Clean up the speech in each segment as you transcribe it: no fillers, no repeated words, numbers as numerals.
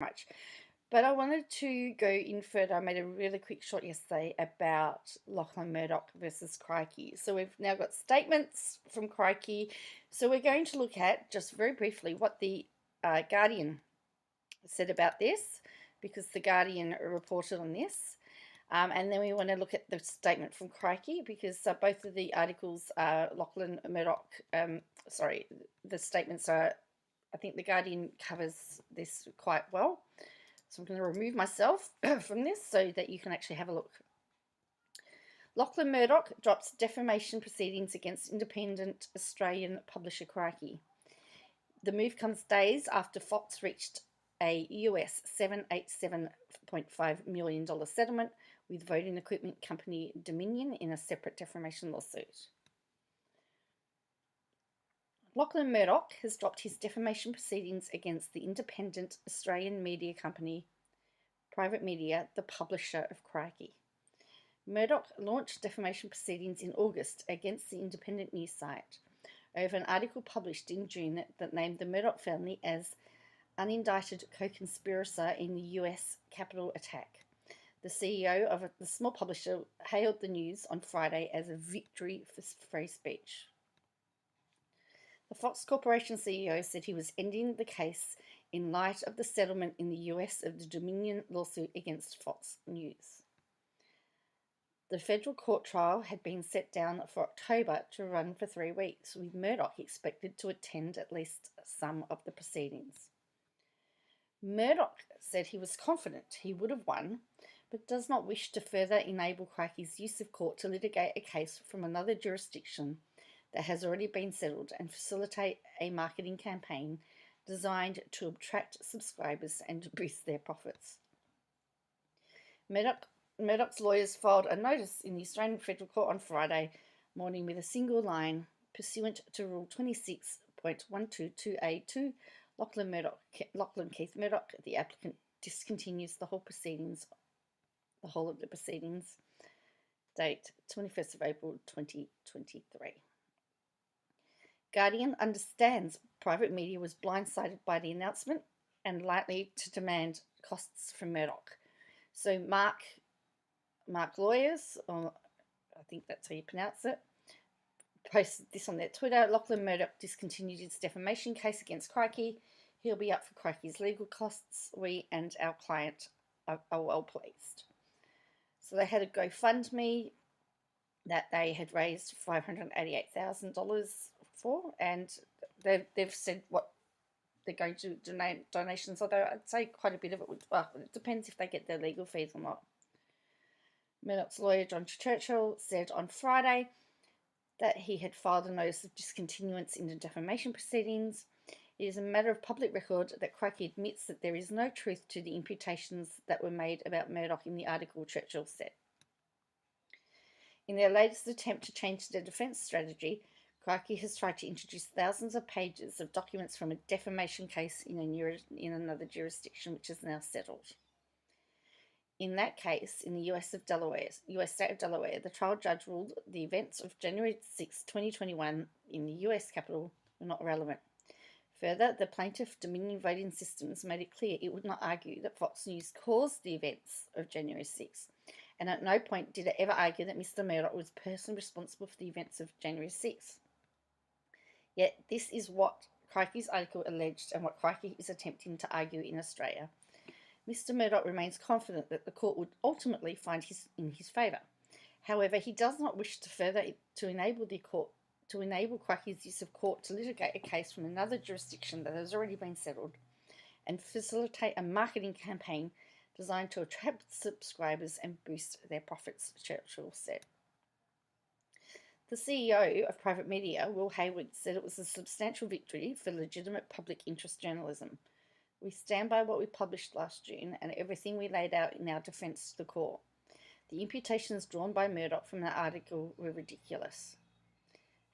much. But I wanted to go in further. I made a really quick shot yesterday about Lachlan Murdoch versus Crikey. So we've now got statements from Crikey. So we're going to look at, just very briefly, what the Guardian said about this, because the Guardian reported on this. And then we want to look at the statement from Crikey, because both of the articles are Lachlan Murdoch, the statements are, I think the Guardian covers this quite well. So I'm going to remove myself from this so that you can actually have a look. Lachlan Murdoch drops defamation proceedings against independent Australian publisher Crikey. The move comes days after Fox reached a US $787.5 million settlement with voting equipment company Dominion in a separate defamation lawsuit. Lachlan Murdoch has dropped his defamation proceedings against the independent Australian media company Private Media, the publisher of Crikey. Murdoch launched defamation proceedings in August against the independent news site over an article published in June that named the Murdoch family as unindicted co-conspirator in the US Capitol attack. The CEO of the small publisher hailed the news on Friday as a victory for free speech. The Fox Corporation CEO said he was ending the case in light of the settlement in the US of the Dominion lawsuit against Fox News. The federal court trial had been set down for October to run for 3 weeks, with Murdoch expected to attend at least some of the proceedings. Murdoch said he was confident he would have won, but does not wish to further enable Crikey's use of court to litigate a case from another jurisdiction that has already been settled and facilitate a marketing campaign designed to attract subscribers and boost their profits. Murdoch's lawyers filed a notice in the Australian Federal Court on Friday morning with a single line, pursuant to Rule 26.122A2, Lachlan Keith Murdoch, the applicant, discontinues the whole of the proceedings. Date 21st of April 2023. Guardian understands Private Media was blindsided by the announcement and likely to demand costs from Murdoch. So Mark Lawyers, or I think that's how you pronounce it, posted this on their Twitter. Lachlan Murdoch discontinued his defamation case against Crikey. He'll be up for Crikey's legal costs. We and our client are well pleased. So they had a GoFundMe that they had raised $588,000 for, and they've said what they're going to donate donations, although I'd say quite a bit of it would, well, it depends if they get their legal fees or not. Murdoch's lawyer, John Churchill, said on Friday that he had filed a notice of discontinuance in the defamation proceedings. It is a matter of public record that Crikey admits that there is no truth to the imputations that were made about Murdoch in the article, Churchill said. In their latest attempt to change their defence strategy, Crikey has tried to introduce thousands of pages of documents from a defamation case in another jurisdiction, which is now settled. In that case, in the US state of Delaware, the trial judge ruled the events of January 6, 2021 in the US Capitol were not relevant. Further, the plaintiff, Dominion Voting Systems, made it clear it would not argue that Fox News caused the events of January 6, and at no point did it ever argue that Mr. Murdoch was the person responsible for the events of January 6. Yet this is what Crikey's article alleged and what Crikey is attempting to argue in Australia. Mr. Murdoch remains confident that the court would ultimately find in his favour. However, he does not wish to enable Crikey's use of court to litigate a case from another jurisdiction that has already been settled and facilitate a marketing campaign designed to attract subscribers and boost their profits, Churchill said. The CEO of Private Media, Will Hayward, said it was a substantial victory for legitimate public interest journalism. We stand by what we published last June and everything we laid out in our defence to the court. The imputations drawn by Murdoch from that article were ridiculous.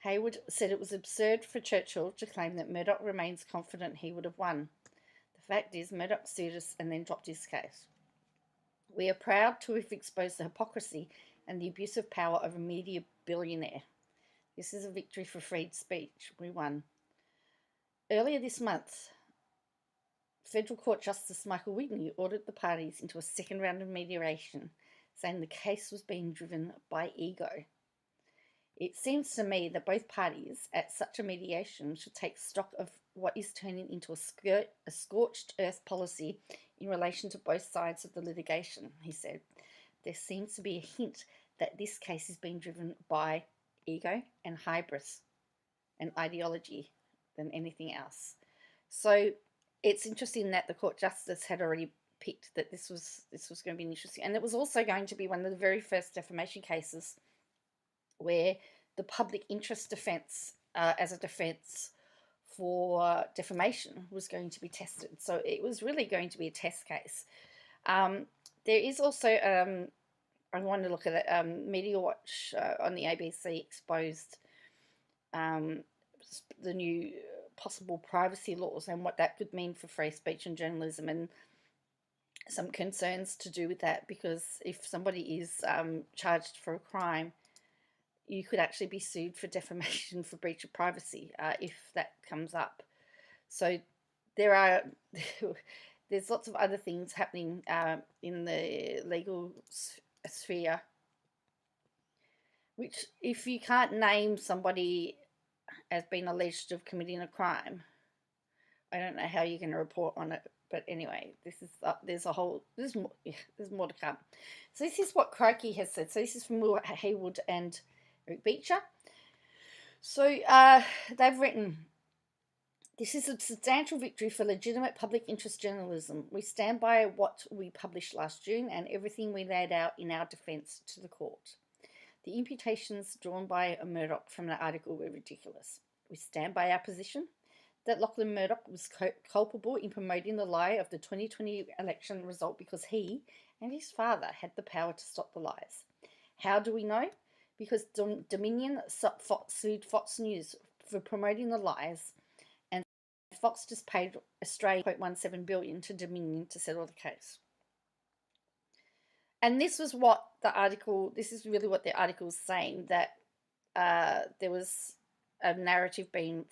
Hayward said it was absurd for Churchill to claim that Murdoch remains confident he would have won. The fact is, Murdoch sued us and then dropped his case. We are proud to have exposed the hypocrisy and the abuse of power of a media billionaire. This is a victory for free speech. We won. Earlier this month, Federal Court Justice Michael Whitney ordered the parties into a second round of mediation, saying the case was being driven by ego. It seems to me that both parties at such a mediation should take stock of what is turning into a scorched earth policy in relation to both sides of the litigation, he said. There seems to be a hint that this case is being driven by ego and hybris and ideology than anything else. So it's interesting that the court justice had already picked that this was going to be interesting, and it was also going to be one of the very first defamation cases where the public interest defence as a defence for defamation was going to be tested. So it was really going to be a test case. There is also, I want to look at it, Media Watch on the ABC exposed the new possible privacy laws and what that could mean for free speech and journalism, and some concerns to do with that, because if somebody is charged for a crime, you could actually be sued for defamation for breach of privacy if that comes up. So there's lots of other things happening in the legal sphere, which, if you can't name somebody as being alleged of committing a crime, I don't know how you're going to report on it. But anyway, this is there's more to come. So this is what Crikey has said. So this is from Will Haywood and Eric Beecher. So they've written, "This is a substantial victory for legitimate public interest journalism. We stand by what we published last June and everything we laid out in our defence to the court. The imputations drawn by Murdoch from the article were ridiculous. We stand by our position that Lachlan Murdoch was culpable in promoting the lie of the 2020 election result because he and his father had the power to stop the lies. How do we know? Because Dominion sued Fox News for promoting the lies, and Fox just paid Australia $0.17 billion to Dominion to settle the case." And this is really what the article is saying, that there was a narrative being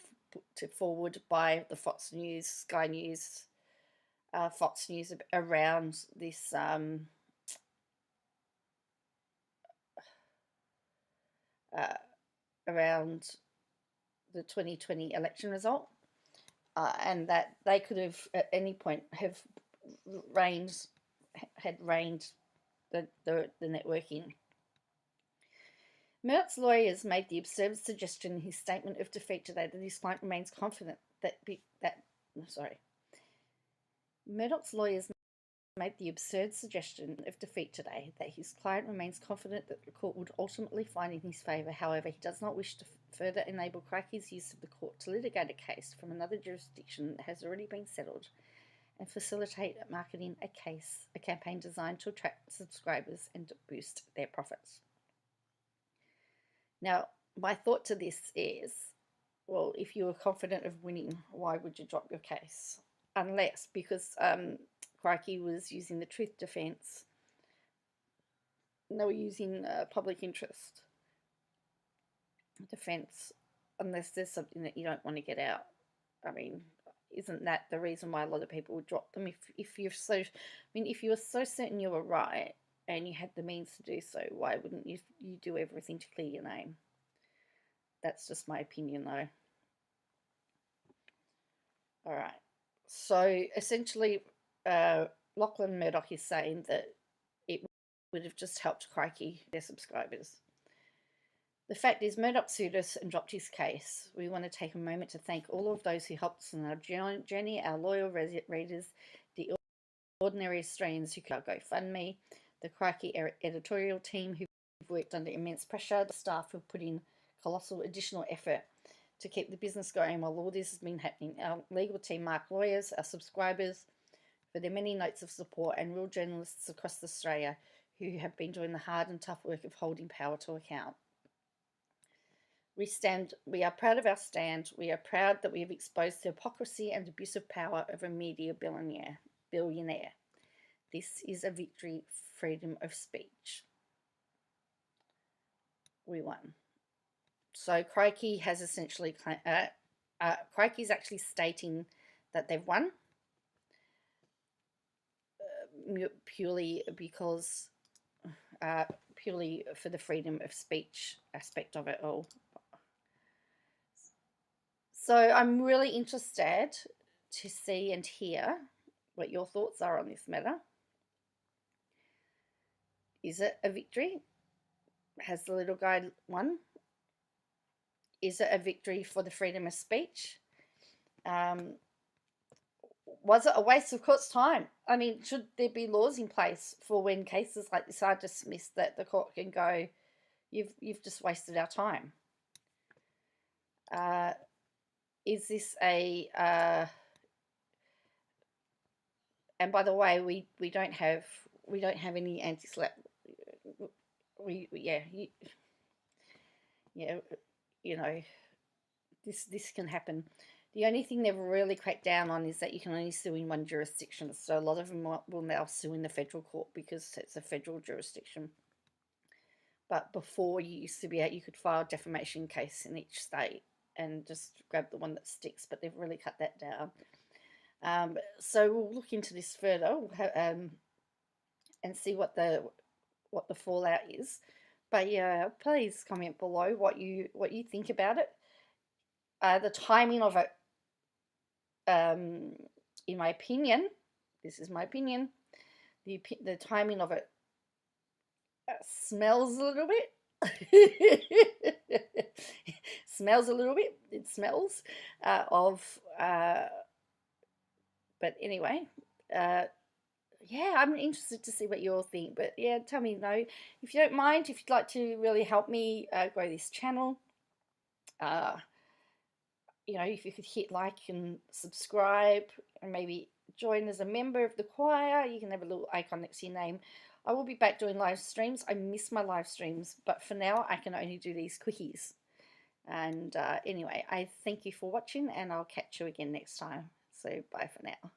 put forward by the Fox News, Sky News, Fox News around this around the 2020 election result, and that they could have at any point had reigned the networking. Murdoch's lawyers made the absurd suggestion in his statement of defeat today that his client remains confident Murdoch's lawyers made the absurd suggestion of defeat today that his client remains confident that the court would ultimately find in his favour. However, he does not wish to further enable Crikey's use of the court to litigate a case from another jurisdiction that has already been settled and facilitate marketing a campaign designed to attract subscribers and to boost their profits. Now, my thought to this is, well, if you were confident of winning, why would you drop your case? Unless, because Crikey was using the truth defence, they were using public interest defence, unless there's something that you don't want to get out. I mean, isn't that the reason why a lot of people would drop them? If you were so certain you were right and you had the means to do so, why wouldn't you do everything to clear your name? That's just my opinion, though. All right. So essentially, Lachlan Murdoch is saying that it would have just helped Crikey, their subscribers. The fact is, Murdoch sued us and dropped his case. We want to take a moment to thank all of those who helped us on our journey, our loyal readers, the ordinary Australians who could GoFundMe, the Crikey editorial team who worked under immense pressure, the staff who put in colossal additional effort to keep the business going while all this has been happening, our legal team, Mark lawyers, our subscribers, for their many notes of support, and real journalists across Australia who have been doing the hard and tough work of holding power to account. We are proud of our stand. We are proud that we have exposed the hypocrisy and abuse of power of a media billionaire. This is a victory for freedom of speech. We won. So Crikey has essentially, Crikey's actually stating that they've won, purely because purely for the freedom of speech aspect of it all. So I'm really interested to see and hear what your thoughts are on this matter. Is it a victory? Has the little guy won? Is it a victory for the freedom of speech? Was it a waste of court's time? I mean, should there be laws in place for when cases like this are dismissed that the court can go, you've just wasted our time? Is this a and by the way, we don't have any anti-slap. You know, this can happen. The only thing they've really cracked down on is that you can only sue in one jurisdiction. So a lot of them will now sue in the federal court because it's a federal jurisdiction. But before, you used to be you could file a defamation case in each state and just grab the one that sticks. But they've really cut that down. So we'll look into this further and see what the fallout is. But yeah, please comment below what you think about it. The timing of it, in my opinion, this is my opinion, the timing of it smells a little bit. Smells a little bit. It smells of. But anyway, yeah, I'm interested to see what you all think. But yeah, tell me, if you don't mind, if you'd like to really help me grow this channel, if you could hit like and subscribe and maybe join as a member of the choir. You can have a little icon next to your name. I will be back doing live streams. I miss my live streams, but for now I can only do these quickies. And anyway, I thank you for watching, and I'll catch you again next time. So bye for now.